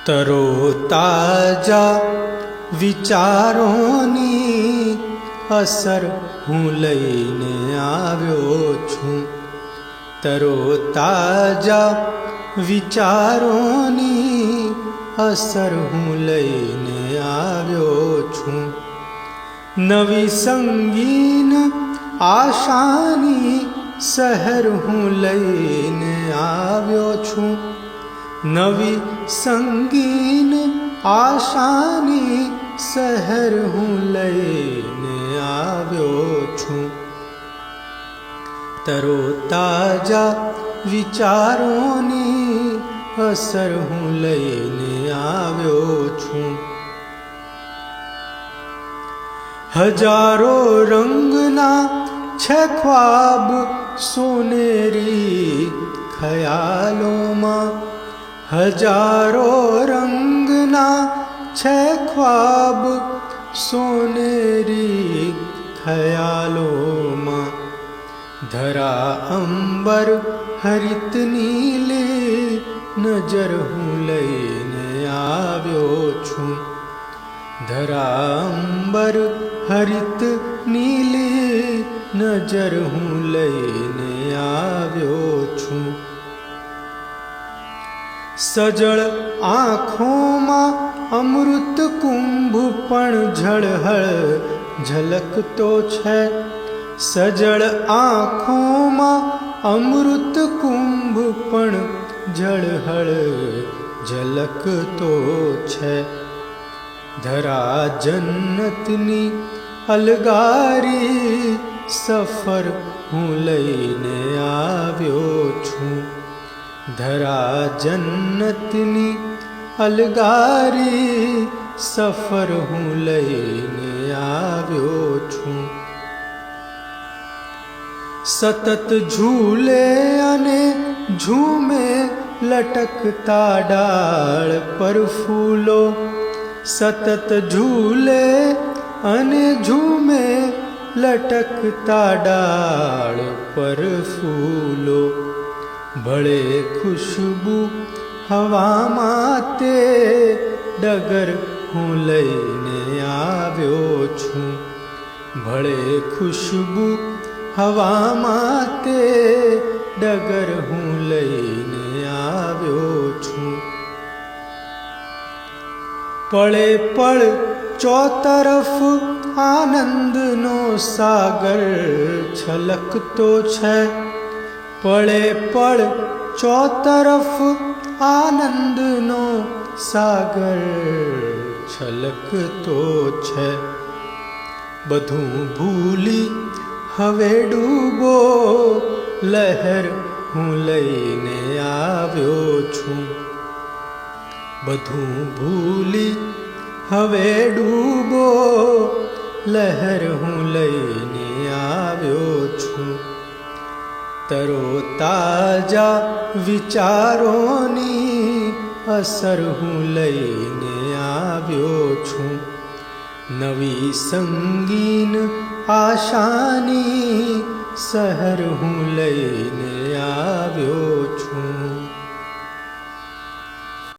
તરો તાજા વિચારોની અસર હું લઈને આવ્યો છું. તરો તાજા વિચારોની અસર હું લઈને આવ્યો છું. નવી સંગીન આશાની સહેર હું લઈને આવ્યો છું. નવી સંગીન આશાની સહેર હું લઈને આવ્યો છું. તરો તાજા વિચારોની અસર હું લઈને આવ્યો છું. હજારો રંગના છે ખ્વાબ સોનેરી ખ્યાલોમાં. હજારો રંગના છે ખ્વાબ સોનેરી ખ્યાલોમાં. ધરા અંબર હરિત નીલી નજર હું લઈને આવ્યો છું. ધરા અંબર હરિત નીલી નજર હું લઈને આવ્યો છું. સજળ આંખોમાં અમૃત કુંભ પણ ઝળહળ ઝલકતો છે. સજળ આંખોમાં અમૃત કુંભ પણ ઝળહળ ઝલકતો છે. ધરા જન્નતની અલગારી સફર હું લઈને આવ્યો છું. ધરા જન્નતની અલગારી સફર હું લઈને આવ્યો છું. સતત ઝૂલે અને ઝૂમે લટકતા ડાળ પર ફૂલો. સતત ઝૂલે અને ઝૂમે લટકતા ડાળ પર ફૂલો. ભળે ખુશ્બુ હવામાં તે ડગર હું લઈને આવ્યો છું. ભળે ખુશ્બુ હવામાં તે ડગર હું લઈને આવ્યો છું. પળે પળ ચોતરફ આનંદનો સાગર છલકતો છે. પળે પળ ચોતરફ આનંદનો સાગર છલકતો છે. બધું ભૂલી હવે ડૂબો લહેર હું લઈને આવ્યો છું. બધું ભૂલી હવે ડૂબો લહેર હું લઈને આવ્યો છું. તરો તાજા વિચારોની અસર હું લઈને આવ્યો છું. નવી સંગીન આશાની સહેર હું લઈને આવ્યો છું.